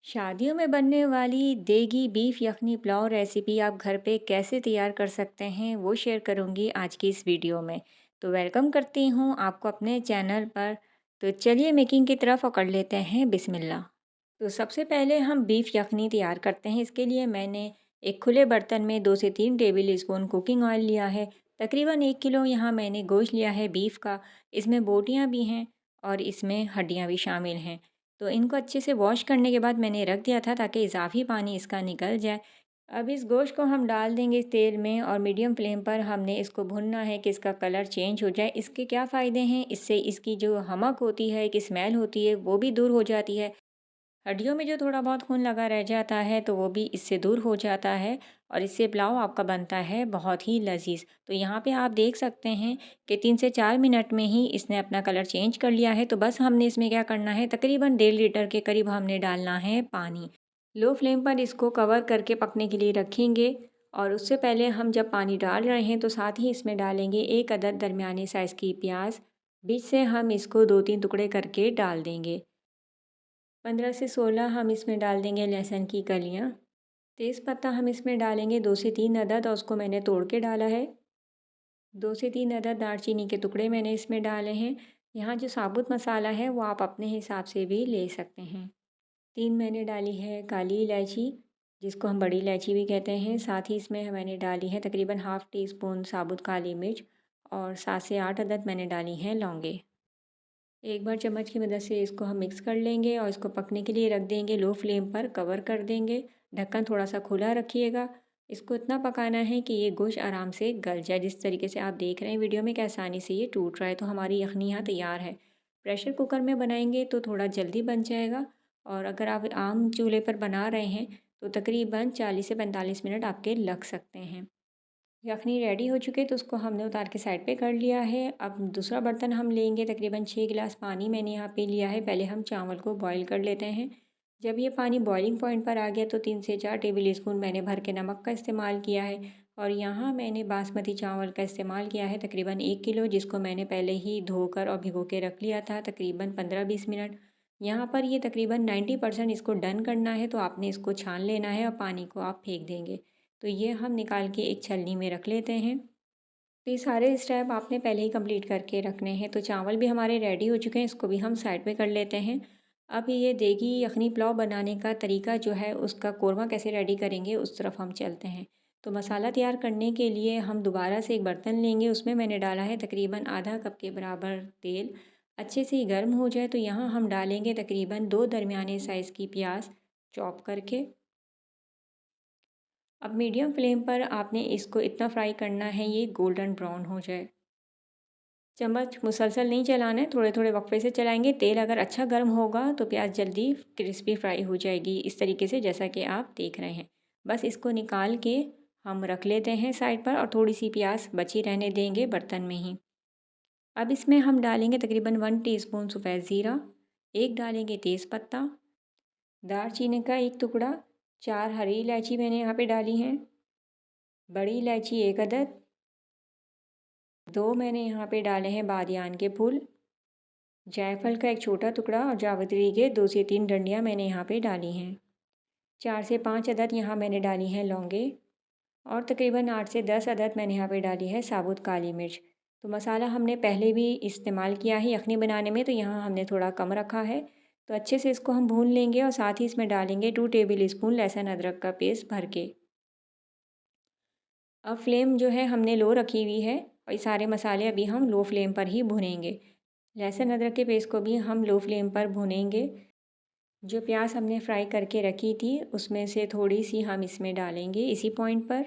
शादियों में बनने वाली देगी बीफ यखनी पुलाव रेसिपी आप घर पे कैसे तैयार कर सकते हैं वो शेयर करूंगी आज की इस वीडियो में। तो वेलकम करती हूँ आपको अपने चैनल पर। तो चलिए मेकिंग की तरफ कर लेते हैं बिस्मिल्लाह। तो सबसे पहले हम बीफ यखनी तैयार करते हैं। इसके लिए मैंने एक खुले बर्तन में 2 से 3 टेबल स्पून कुकिंग ऑयल लिया है। तकरीबन 1 किलो यहाँ मैंने गोश्त लिया है बीफ का। इसमें बोटियाँ भी हैं और इसमें हड्डियाँ भी शामिल हैं। तो इनको अच्छे से वॉश करने के बाद मैंने रख दिया था ताकि इजाफी पानी इसका निकल जाए। अब इस गोश्त को हम डाल देंगे इस तेल में और मीडियम फ्लेम पर हमने इसको भुनना है कि इसका कलर चेंज हो जाए। इसके क्या फ़ायदे हैं, इससे इसकी जो हमक होती है, एक स्मेल होती है, वो भी दूर हो जाती है। हड्डियों में जो थोड़ा बहुत खून लगा रह जाता है तो वो भी इससे दूर हो जाता है और इससे पुलाव आपका बनता है बहुत ही लजीज। तो यहाँ पे आप देख सकते हैं कि 3 से 4 मिनट में ही इसने अपना कलर चेंज कर लिया है। तो बस हमने इसमें क्या करना है, तकरीबन 1.5 लीटर के करीब हमने डालना है पानी। लो फ्लेम पर इसको कवर करके पकने के लिए रखेंगे। और उससे पहले हम जब पानी डाल रहे हैं तो साथ ही इसमें डालेंगे 1 अदद दरमियाने साइज़ की प्याज। बीच से हम इसको 2-3 टुकड़े करके डाल देंगे। 15 से 16 हम इसमें डाल देंगे लहसुन की कलियाँ। तेज़पत्ता हम इसमें डालेंगे 2 से 3 अदद और उसको मैंने तोड़ के डाला है। 2 से 3 अदद दालचीनी के टुकड़े मैंने इसमें डाले हैं। यहाँ जो साबुत मसाला है वो आप अपने हिसाब से भी ले सकते हैं। 3 मैंने डाली है काली इलायची, जिसको हम बड़ी इलायची भी कहते हैं। साथ ही इसमें मैंने डाली है तकरीबन हाफ़ टी स्पून साबुत काली मिर्च और 7 से 8 अदद मैंने डाली हैं लौंगे। एक बार चम्मच की मदद से इसको हम मिक्स कर लेंगे और इसको पकने के लिए रख देंगे। लो फ्लेम पर कवर कर देंगे। ढक्कन थोड़ा सा खुला रखिएगा। इसको इतना पकाना है कि ये गोश्त आराम से गल जाए। जिस तरीके से आप देख रहे हैं वीडियो में कि आसानी से ये टूट रहा है, तो हमारी यखनी यहाँ तैयार है। प्रेशर कुकर में बनाएंगे तो थोड़ा जल्दी बन जाएगा। और अगर आप आम चूल्हे पर बना रहे हैं तो तकरीबन 40 से 45 मिनट आपके लग सकते हैं। यखनी रेडी हो चुके तो उसको हमने उतार के साइड पे कर लिया है। अब दूसरा बर्तन हम लेंगे, तकरीबन 6 गिलास पानी मैंने यहाँ पे लिया है। पहले हम चावल को बॉईल कर लेते हैं। जब ये पानी बॉइलिंग पॉइंट पर आ गया तो 3 से 4 टेबल स्पून मैंने भर के नमक का इस्तेमाल किया है। और यहाँ मैंने बासमती चावल का इस्तेमाल किया है तकरीबन 1 किलो, जिसको मैंने पहले ही धोकर और भिगो के रख लिया था तकरीबन 15-20 मिनट। यहाँ पर ये तकरीबन 90% इसको डन करना है, तो आपने इसको छान लेना है और पानी को आप फेंक देंगे। तो ये हम निकाल के एक छलनी में रख लेते हैं। तो ये सारे स्टेप आपने पहले ही कंप्लीट करके रखने हैं। तो चावल भी हमारे रेडी हो चुके हैं, इसको भी हम साइड पे कर लेते हैं। अब ये देगी यखनी पुलाव बनाने का तरीका जो है, उसका कोरमा कैसे रेडी करेंगे उस तरफ हम चलते हैं। तो मसाला तैयार करने के लिए हम दोबारा से एक बर्तन लेंगे। उसमें मैंने डाला है तकरीबन आधा कप के बराबर तेल। अच्छे से गर्म हो जाए तो यहाँ हम डालेंगे तकरीबन 2 दरमियाने साइज़ की प्याज चॉप करके। अब मीडियम फ्लेम पर आपने इसको इतना फ्राई करना है ये गोल्डन ब्राउन हो जाए। चम्मच मुसलसल नहीं चलाना है, थोड़े थोड़े वक्फे से चलाएंगे। तेल अगर अच्छा गर्म होगा तो प्याज जल्दी क्रिस्पी फ्राई हो जाएगी, इस तरीके से जैसा कि आप देख रहे हैं। बस इसको निकाल के हम रख लेते हैं साइड पर और थोड़ी सी प्याज बची रहने देंगे बर्तन में ही। अब इसमें हम डालेंगे तकरीबन 1 टीस्पून सफ़ेद ज़ीरा, एक डालेंगे तेज़पत्ता, दालचीनी का एक टुकड़ा, 4 हरी इलायची मैंने यहाँ पे डाली हैं, बड़ी इलायची 1 अदद, 2 मैंने यहाँ पे डाले हैं बादियान के फूल, जायफल का एक छोटा टुकड़ा और जावित्री के 2 से 3 डंडियाँ मैंने यहाँ पे डाली हैं। 4 से 5 अदद यहाँ मैंने डाली हैं लौंगे और तकरीबन 8 से 10 अदद मैंने यहाँ पे डाली है साबुत काली मिर्च। तो मसाला हमने पहले भी इस्तेमाल किया है यखनी बनाने में, तो यहाँ हमने थोड़ा कम रखा है। तो अच्छे से इसको हम भून लेंगे और साथ ही इसमें डालेंगे 2 टेबल स्पून लहसुन अदरक का पेस्ट भर के। अब फ्लेम जो है हमने लो रखी हुई है और ये सारे मसाले अभी हम लो फ्लेम पर ही भुनेंगे। लहसुन अदरक के पेस्ट को भी हम लो फ्लेम पर भुनेंगे। जो प्याज हमने फ्राई करके रखी थी उसमें से थोड़ी सी हम इसमें डालेंगे इसी पॉइंट पर।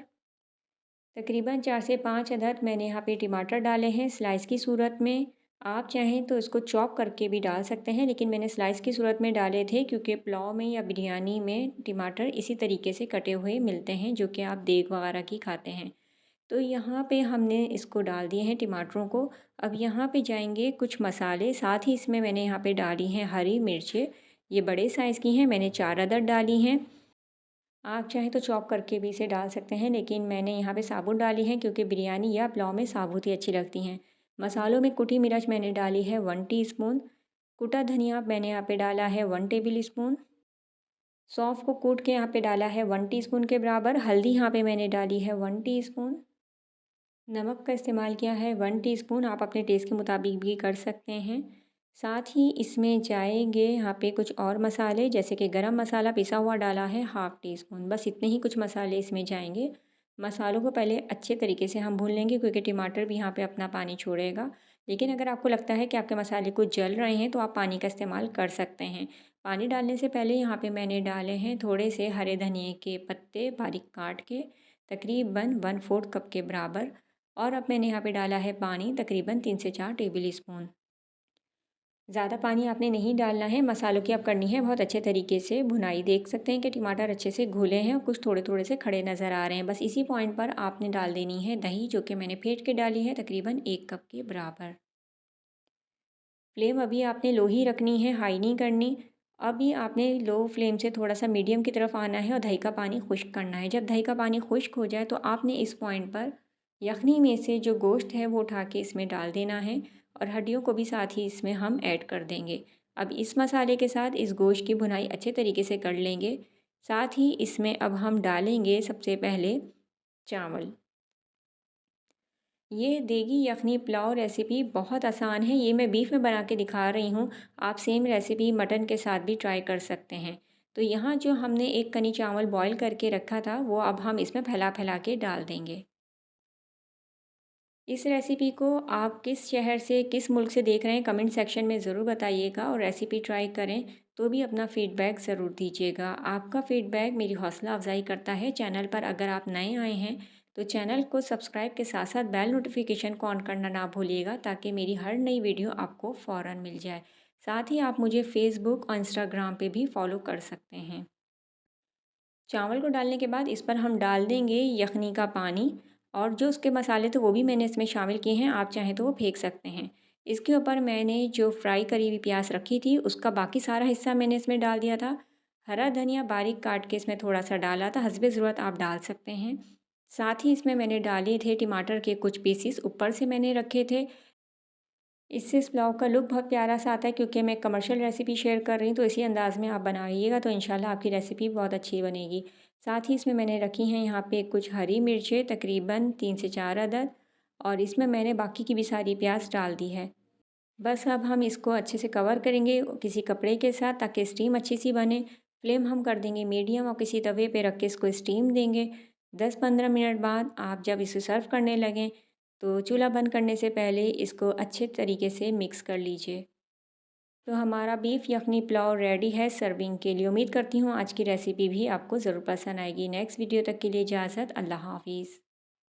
तकरीबन 4 से 5 अदद मैंने यहाँ पे टमाटर डाले हैं स्लाइस की सूरत में। आप चाहें तो इसको चॉप करके भी डाल सकते हैं, लेकिन मैंने स्लाइस की सूरत में डाले थे क्योंकि पुलाव में या बिरयानी में टमाटर इसी तरीके से कटे हुए मिलते हैं जो कि आप देग वगैरह की खाते हैं। तो यहाँ पे हमने इसको डाल दिए हैं टमाटरों को। अब यहाँ पे जाएंगे कुछ मसाले, साथ ही इसमें मैंने यहाँ पे डाली हैं हरी मिर्चें। ये बड़े साइज़ की हैं, मैंने 4 अदद डाली हैं। आप चाहें तो चॉप करके भी इसे डाल सकते हैं, लेकिन मैंने यहाँ पे साबुत डाली है क्योंकि बिरयानी या पुलाव में साबुत ही अच्छी लगती हैं। मसालों में कुटी मिर्च मैंने डाली है 1 टीस्पून। कुटा धनिया मैंने यहाँ पे डाला है 1 टेबल स्पून। सौंफ को कूट के यहाँ पे डाला है 1 टीस्पून के बराबर। हल्दी यहाँ पे मैंने डाली है 1 टीस्पून। नमक का इस्तेमाल किया है 1 टीस्पून, आप अपने टेस्ट के मुताबिक भी कर सकते हैं। साथ ही इसमें जाएंगे यहाँ पे कुछ और मसाले, जैसे कि गरम मसाला पिसा हुआ डाला है हाफ़ टी स्पून। बस इतने ही कुछ मसाले इसमें जाएंगे। मसालों को पहले अच्छे तरीके से हम भून लेंगे, क्योंकि टमाटर भी यहाँ पे अपना पानी छोड़ेगा। लेकिन अगर आपको लगता है कि आपके मसाले कुछ जल रहे हैं तो आप पानी का इस्तेमाल कर सकते हैं। पानी डालने से पहले यहाँ पे मैंने डाले हैं थोड़े से हरे धनिए के पत्ते बारीक काट के, तकरीबन 1/4 कप के बराबर। और अब मैंने यहाँ पे डाला है पानी, तकरीबन 3 से 4 टेबल स्पून। ज़्यादा पानी आपने नहीं डालना है। मसालों की अब करनी है बहुत अच्छे तरीके से भुनाई। देख सकते हैं कि टमाटर अच्छे से घुले हैं और कुछ थोड़े थोड़े से खड़े नज़र आ रहे हैं। बस इसी पॉइंट पर आपने डाल देनी है दही, जो कि मैंने फेंट के डाली है, तकरीबन 1 कप के बराबर। फ्लेम अभी आपने लो ही रखनी है, हाई नहीं करनी। अभी आपने लो फ्लेम से थोड़ा सा मीडियम की तरफ आना है और दही का पानी खुश्क करना है। जब दही का पानी खुश्क हो जाए तो आपने इस पॉइंट पर यखनी में से जो गोश्त है वो उठा के इसमें डाल देना है, और हड्डियों को भी साथ ही इसमें हम ऐड कर देंगे। अब इस मसाले के साथ इस गोश्त की भुनाई अच्छे तरीके से कर लेंगे। साथ ही इसमें अब हम डालेंगे सबसे पहले चावल। ये देगी यखनी पुलाव रेसिपी बहुत आसान है। ये मैं बीफ में बना के दिखा रही हूँ। आप सेम रेसिपी मटन के साथ भी ट्राई कर सकते हैं। तो यहाँ जो हमने एक कनी चावल बॉईल करके रखा था वो अब हम इसमें फैला फैला के डाल देंगे। इस रेसिपी को आप किस शहर से, किस मुल्क से देख रहे हैं, कमेंट सेक्शन में ज़रूर बताइएगा, और रेसिपी ट्राई करें तो भी अपना फ़ीडबैक ज़रूर दीजिएगा। आपका फ़ीडबैक मेरी हौसला अफ़ज़ाई करता है। चैनल पर अगर आप नए आए हैं तो चैनल को सब्सक्राइब के साथ साथ बेल नोटिफिकेशन को ऑन करना ना भूलिएगा, ताकि मेरी हर नई वीडियो आपको फ़ौरन मिल जाए। साथ ही आप मुझे फ़ेसबुक और इंस्टाग्राम पे भी फॉलो कर सकते हैं। चावल को डालने के बाद इस पर हम डाल देंगे यखनी का पानी, और जो उसके मसाले थे वो भी मैंने इसमें शामिल किए हैं, आप चाहें तो वो फेंक सकते हैं। इसके ऊपर मैंने जो फ्राई करी हुई प्याज रखी थी उसका बाकी सारा हिस्सा मैंने इसमें डाल दिया था। हरा धनिया बारीक काट के इसमें थोड़ा सा डाला था, हस्बे ज़रूरत आप डाल सकते हैं। साथ ही इसमें मैंने डाले थे टमाटर के कुछ पीसीस, ऊपर से मैंने रखे थे। इससे इस पुलाव का लुक बहुत प्यारा सा आता है। क्योंकि मैं कमर्शियल रेसिपी शेयर कर रही हूँ तो इसी अंदाज़ में आप बनाइएगा तो इंशाल्लाह आपकी रेसिपी बहुत अच्छी बनेगी। साथ ही इसमें मैंने रखी हैं यहाँ पे कुछ हरी मिर्चें, तकरीबन 3 से 4 अदद, और इसमें मैंने बाकी की भी सारी प्याज डाल दी है। बस अब हम इसको अच्छे से कवर करेंगे किसी कपड़े के साथ, ताकि स्टीम अच्छी सी बने। फ्लेम हम कर देंगे मीडियम, और किसी तवे पे रख के इसको स्टीम देंगे। 10-15 मिनट बाद आप जब इसे सर्व करने लगें तो चूल्हा बंद करने से पहले इसको अच्छे तरीके से मिक्स कर लीजिए। तो हमारा बीफ यखनी पुलाव रेडी है सर्विंग के लिए। उम्मीद करती हूँ आज की रेसिपी भी आपको ज़रूर पसंद आएगी। नेक्स्ट वीडियो तक के लिए इजाज़त। अल्लाह हाफ़िज़।